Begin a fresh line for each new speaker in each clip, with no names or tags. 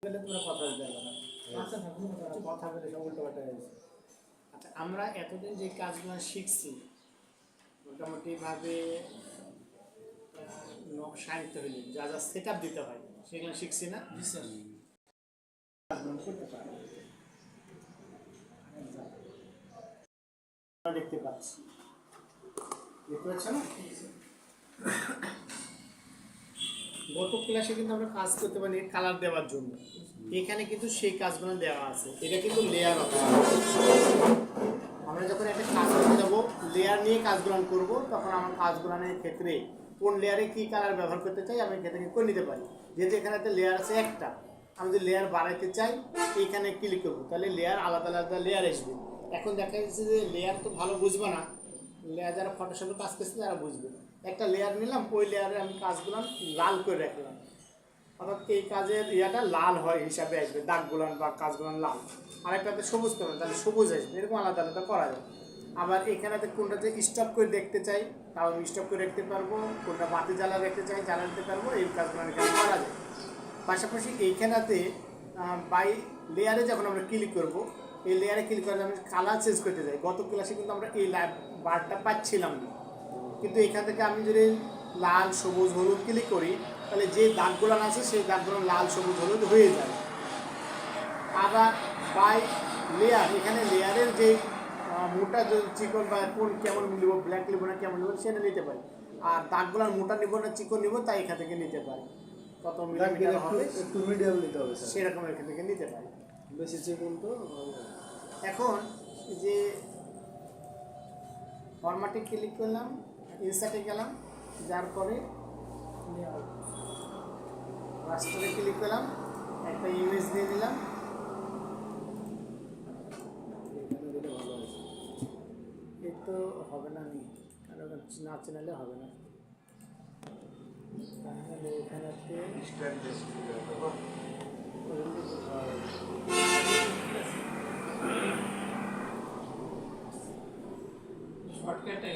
পেলে তোমরা কথা বলতে পারবে না। আচ্ছা কথা বলে সব উল্টো পাল্টা হয়েছে। আচ্ছা আমরা এতদিন যে কাজগুলো শিখছি মোটামুটিভাবে নকশা আনতে হলে যা যা সেট আপ দিতে হয় সেগুলো শিখছি না? করতে পারি দেখতে পাচ্ছি, দেখতে পাচ্ছ না? গত ক্লাসে কিন্তু আমরা কাজ করতে পারি কালার দেওয়ার জন্য, এখানে কিন্তু সেই কাজগুলো দেওয়া আছে। এটা কিন্তু লেয়ার অপশন। আমরা যখন একটা কাজ করতে যাবো লেয়ার নিয়ে কাজগুলো করব, তখন আমার কাজগুলোর ক্ষেত্রে কোন লেয়ারে কি কালার ব্যবহার করতে চাই আমি এখান থেকে করে নিতে পারি। যেহেতু এখানে একটা লেয়ার আছে একটা, আমি যদি লেয়ার বাড়াইতে চাই এইখানে ক্লিক করবো, তাহলে লেয়ার আলাদা আলাদা লেয়ার আসবে। এখন দেখা যাচ্ছে যে লেয়ার তো ভালো বুঝবে না, লেয়ার যারা ফটোশপে কাজ করছে তারা বুঝবে। একটা লেয়ার নিলাম, ওই লেয়ারে আমি কাজগুলো লাল করে রাখলাম, অর্থাৎ এই কাজের ইয়াটা লাল হয় হিসাবে আসবে, দাগগুলান বা কাজগুলান লাল। আরেকটাতে সবুজ করবেন তাহলে সবুজ আসবে, এরকম আলাদা আলাদা করা যায়। আবার এখানেতে কোনটাতে স্টপ করে দেখতে চাই তাও আমি স্টপ করে রাখতে পারবো, কোনটা বাতি জ্বালা দেখতে চাই জ্বালা দিতে পারবো, এই কাজগুলো এখানে করা যায়। পাশাপাশি এইখানেতে বাই লেয়ারে যখন আমরা ক্লিক করব, এই লেয়ারে ক্লিক করলে আমি কালার চেঞ্জ করতে যাই। গত ক্লাসে কিন্তু আমরা এই বারটা পাচ্ছিলাম না, কিন্তু এখান থেকে আমি যদি লাল সবুজ হলুদ ক্লিক করি তাহলে যে দাগগুলো আছে সেই দাগগুলো লাল সবুজ হলুদ হয়ে যায়। আবার বাই লেয়ার, এখানে লেয়ারের যে মোটা চিকন বা কোন কেমন নিব, ব্ল্যাক নিব না কেমন নিব সেটা নিতে পারি। আর দাগগুলোর মোটা নিব না চিকন নিব তাই এখান থেকে নিতে পারি। কত মিলিমিটার হবে
একটু মিডিয়াম নিতে হবে স্যার,
সেরকম এখান থেকে নিতে পারি।
বেশি চিকন তো।
এখন যে ফরম্যাটে ক্লিক করলাম, ইনসার্টে গেলাম, যার পরে রাস্টারে ক্লিক করলাম, একটা ইমেজ দিয়ে দিলাম। এ তো হবে না নি, কারণ না চেনালে হবে না। তাহলে এখানে
শর্টকাটে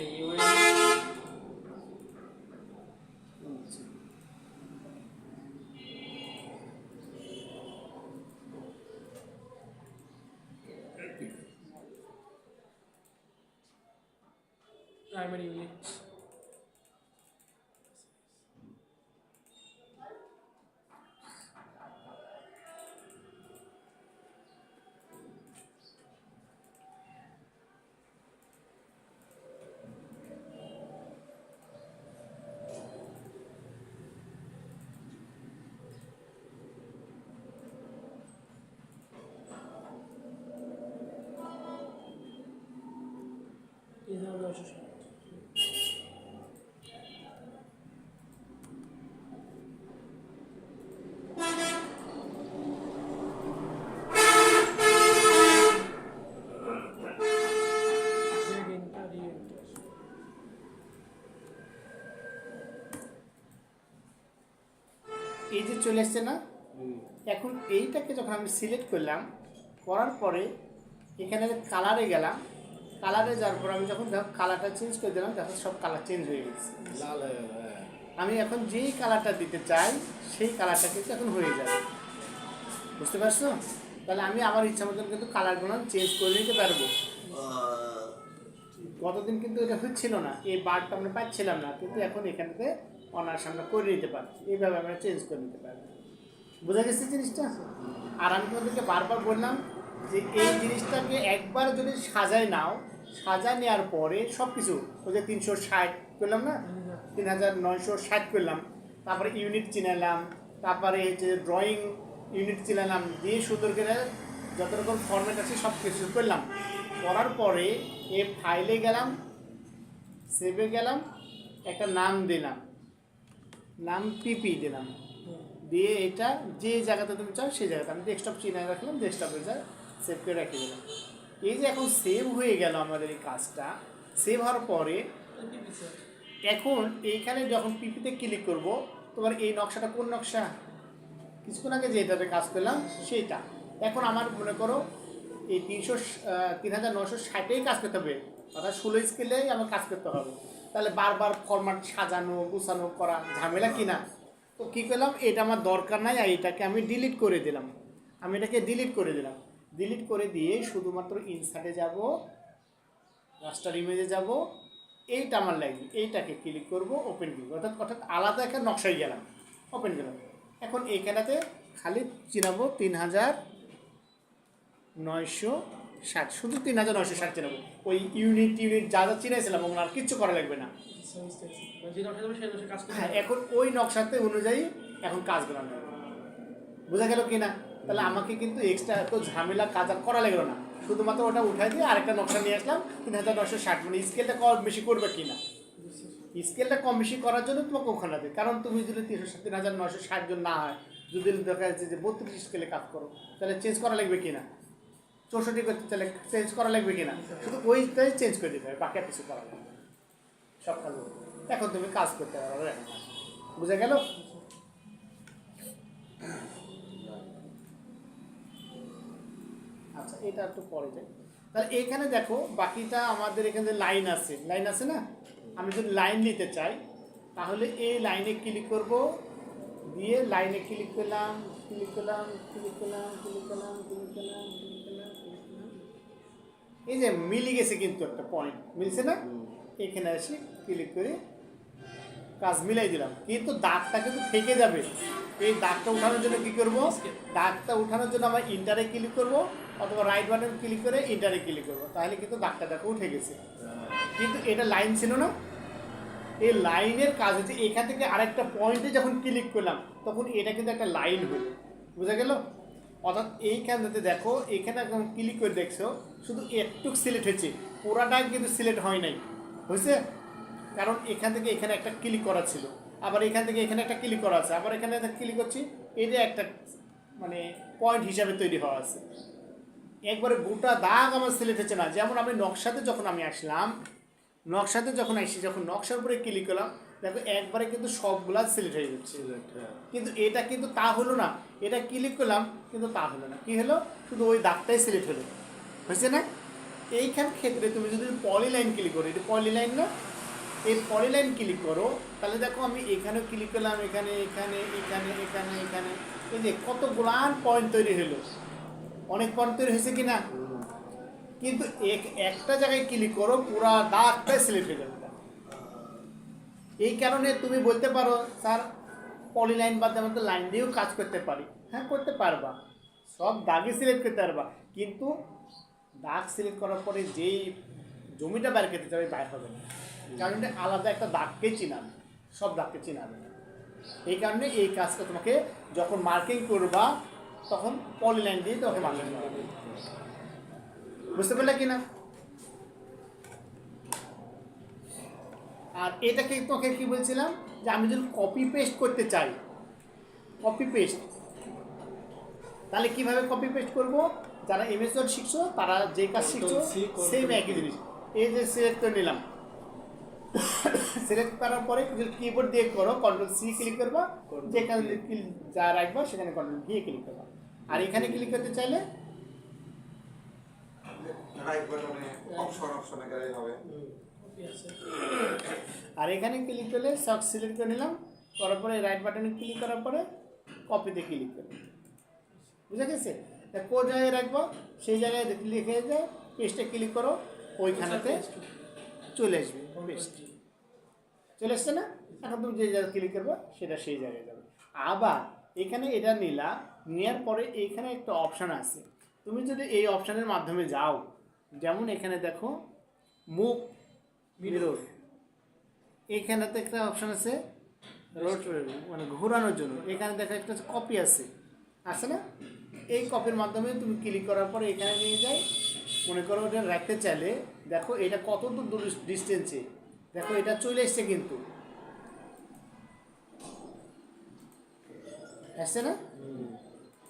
primary unit. These are the
এই যে চলে এসছে না, এখন এইটাকে যখন আমি সিলেক্ট করলাম, করার পরে এখানে কালারে গেলাম, কালারে যাওয়ার পর আমি যখন কালারটা চেঞ্জ করে দিলাম তখন সব কালার চেঞ্জ হয়ে গেছে,
লাল হয়ে গেল।
আমি এখন যেই কালারটা দিতে চাই সেই কালারটা কিন্তু এখন হয়ে যাবে। বুঝতে পারছো? তাহলে আমি আমার ইচ্ছা মতন কিন্তু কালারগুলো চেঞ্জ করে নিতে পারবো। গতদিন কিন্তু এটা হচ্ছিল না, এই বারটা আমরা পাচ্ছিলাম না, কিন্তু এখন এখানে অনার্স আমরা করে নিতে পারছি, এইভাবে আমরা চেঞ্জ করে নিতে পারবো। বোঝা গেছে জিনিসটা? আর আমি তোমাদেরকে বারবার বললাম যে এই জিনিসটাকে একবার যদি সাজায় নাও, সাজায় নেওয়ার পরে সব কিছু ওই যে 360 করলাম না, 3960 করলাম, তারপরে ইউনিট চিনালাম, তারপরে হচ্ছে ড্রয়িং ইউনিট চিনালাম, দিয়ে সুন্দর করে যত রকম ফরম্যাট আছে সব কিছু করলাম। করার পরে এই ফাইলে গেলাম, সেভে গেলাম, একটা নাম দিলাম, নাম পিপি দিলাম, দিয়ে এটা যে জায়গাতে তুমি চাও সেই জায়গাতে আমি ডেস্কটপ চিনে রাখলাম, ডেস্কটপে যা সেভ করে রেখে দিলাম। এই যে এখন সেভ হয়ে গেল আমাদের এই কাজটা, সেভ হওয়ার পরে এখন এইখানে যখন পিপিতে ক্লিক করব, তোমার এই নকশাটা কোন নকশা কিছুক্ষণ আগে যেটাতে কাজ করলাম সেইটা, এখন আমার মনে করো এই 3960-এই কাজ করতে হবে, অর্থাৎ 16 স্কেলেই আমার কাজ করতে হবে। তাহলে বারবার ফরম্যাট সাজানো গুছানো করা ঝামেলা কিনা, তো কী করলাম, এটা আমার দরকার নাই আর এটাকে আমি ডিলিট করে দিলাম। আমি এটাকে ডিলিট করে দিলাম। ডিলিট করে দিয়ে শুধুমাত্র ইনসার্টে যাব, রাস্টার ইমেজে যাব, এইটা আমার লাগবে, এইটাকে ক্লিক করব, ওপেন ক্লিক, অর্থাৎ আলাদা একটা নকশায় গেলাম, ওপেন গেলাম। এখন এইখানেতে খালি চিনাবো 3960, শুধু 3960 চিনাবো। ওই ইউনিট যা যা চিনাইছিলাম ওগুলো আর কিচ্ছু করা লাগবে না।
যে নকশা দেবে সেই নকশা কাজ করতে
হ্যাঁ,
হবে।
এখন ওই নকশাতে অনুযায়ী এখন কাজগুলো হবে। বোঝা গেল কি না? তাহলে আমাকে কিন্তু এক্সট্রা এত ঝামেলা কাজ আর করা লাগলো না, শুধুমাত্র ওটা উঠাই দিয়ে আরেকটা নকশা নিয়ে আসলাম 3960। মানে স্কেলটা কম বেশি করবে কি না, স্কেলটা কম বেশি করার জন্য তোমাকে ওখানে দেবে। কারণ তুমি যদি 3960 জন না হয়, যদি দেখা যাচ্ছে যে 32 স্কেলে কাজ করো, তাহলে চেঞ্জ করা লাগবে কি না, 64 করতে তাহলে চেঞ্জ করা লাগবে কি না, শুধু ওইটাই চেঞ্জ করে দিতে হবে, বাকি আর কিছু করা লাগবে না, সব কাজ হবে। এখন তুমি কাজ করতে পারো। বুঝা গেল? আচ্ছা, এটা একটু পরে যাই। তাহলে এখানে দেখো বাকিটা আমাদের এখানে লাইন আছে না? আমি যদি লাইন নিতে চাই তাহলে এই লাইনে ক্লিক করব, দিয়ে লাইনে ক্লিক করলাম, এই যে মিলে গেছে কিন্তু একটা পয়েন্ট মিলছে না? এখানে আসি ক্লিক করে কাজ মিলাই দিলাম, কিন্তু দাগটা কিন্তু থেকে যাবে। এই দাগটা উঠানোর জন্য কি করব? দাগটা উঠানোর জন্য আমরা ইন্টারে ক্লিক করব, অথবা রাইট বাটন ক্লিক করে ইন্টারে ক্লিক করব, তাহলে কিন্তু দাগটা দেখো উঠে গেছে। কিন্তু এটা লাইন ছিল না, এই লাইনের কাজ হচ্ছে এখান থেকে আরেকটা পয়েন্টে যখন ক্লিক করলাম তখন এটা কিন্তু একটা লাইন হলো। বোঝা গেল? অর্থাৎ এইখানটাতে দেখো, এখানে একদম ক্লিক করে দেখছো শুধু একটু সিলেক্ট হয়েছে, পুরাটাই কিন্তু সিলেক্ট হয় নাই, হয়েছে? কারণ এখান থেকে এখানে একটা ক্লিক করা ছিল, আবার এখান থেকে এখানে একটা ক্লিক করা আছে, আবার এখানে একটা ক্লিক করছি, এটা একটা মানে পয়েন্ট হিসাবে তৈরি হওয়া আছে। একবারে গোটা দাগ আমার সিলেক্ট হচ্ছে না। যেমন আমি নকশাতে যখন আসলাম, যখন নকশার উপরে ক্লিক করলাম, দেখো একবারে কিন্তু সবগুলা সিলেক্ট হয়ে যাচ্ছে। কিন্তু এটা কিন্তু তা হলো না, এটা ক্লিক করলাম কিন্তু তা হলো না। কি হলো? শুধু ওই দাগটাই সিলেক্ট হলো, হয়েছে না? এইখান ক্ষেত্রে তুমি যদি পলিলাইন ক্লিক করো, এটা পলিলাইন না, এই পলিলাইন ক্লিক করো, তাহলে দেখো আমি এখানেও ক্লিক করলাম, এখানে এখানে এখানে এখানে এখানে, এই যে কতগুলান পয়েন্ট তৈরি হলো, অনেক পয়েন্ট তৈরি হয়েছে কি না? কিন্তু একটা জায়গায় ক্লিক করো, পুরা দাগটাই সিলেক্ট হয়ে যাবে। এই কারণে তুমি বলতে পারো স্যার পলিলাইন বাদ দিয়ে আমাদের লাইন দিয়েও কাজ করতে পারি। হ্যাঁ, করতে পারবা, সব দাগই সিলেক্ট করতে পারবা, কিন্তু দাগ সিলেক্ট করার পরে যেই জমিটা বাইর করতে যাবে বাইর হবে না, কারণ এটা আলাদা একটা দাগকে চিনাবে, সব দাগকে চিনাবে না। এই কারণে এই কাজটা তোমাকে যখন মার্কিং করবা তখন পলিলাইন দিয়ে তোমাকে মার্কিং করবে। বুঝতে পারলে কি না? আর এটাকে তোমাকে কি বলছিলাম, যে আমি যদি কপি পেস্ট করতে চাই, কপি পেস্ট, তাহলে কিভাবে কপি পেস্ট করব? যারা এমএস ওয়ার্ড শিখছো তারা যে কাজ শিখছো সেম একই জিনিস। এই যে সিলেক্ট করে নিলাম, সিলেক্ট করার পরে যদি কিবোর্ড দিয়ে করো কন্ট্রোল সি ক্লিক করবা, যেখানে যা রাখবা সেখানে কন্ট্রোল ভি ক্লিক করবা। আর এখানে ক্লিক করতে চাইলে আর এখানে ক্লিক করলে সব সিলেক্ট করে নিলাম, করার পরে রাইট বাটনে ক্লিক করার পরে কপিতে ক্লিক করবো। বুঝা গেছে? তা কোন জায়গায় রাখবো সেই জায়গায় লিখে যায়, পেস্টে ক্লিক করো, ওইখানেতে চলে আসবে, পেস্ট চলে আসছে না? এখন তুমি যে জায়গায় ক্লিক করবো সেটা সেই জায়গায় যাবে। আবার এখানে এটা নিলা, নেওয়ার পরে এইখানে একটা অপশান আছে, তুমি যদি এই অপশানের মাধ্যমে যাও, যেমন এখানে দেখো মুভ মিরর, এইখানেতে একটা অপশান আছে রোট মানে ঘোরানোর জন্য, এখানে দেখো একটা কপি আছে না? এই কপির মাধ্যমে তুমি ক্লিক করার পরে এখানে নিয়ে যাই, মনে করো ওটা রাখতে চাইলে দেখো এটা কত দূর ডিস্টেন্সে, দেখো এটা চলে এসছে কিন্তু, আসছে না?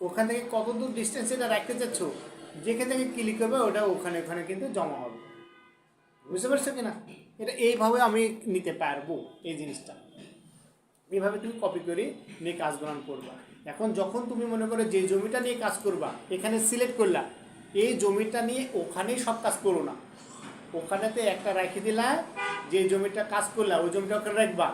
ওখান থেকে কত দূর ডিস্টেন্সে এটা রাখতে চাচ্ছ, যেখান থেকে ক্লিক করবে ওটা ওখানে ওখানে কিন্তু জমা হবে। বুঝতে পারছো কিনা? এটা এইভাবে আমি নিতে পারবো, এই জিনিসটা এইভাবে তুমি কপি করে নিয়ে কাজ গ্রহণ করবা। এখন যখন তুমি মনে করো যে জমিটা নিয়ে কাজ করবা, এখানে সিলেক্ট করলা, এই জমিটা নিয়ে ওখানেই সব কাজ করো না, ওখানেতে একটা রেখে দিলা, যে জমিটা কাজ করলা ওই জমিটা ওখানে রাখবা,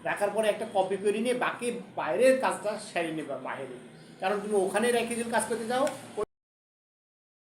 রাখার পরে একটা কপি করে নিয়ে বাকি বাইরের কাজটা সেরে নেবা বাইরে, কারণ তুমি ওখানে রেখে যদি কাজ করতে যাও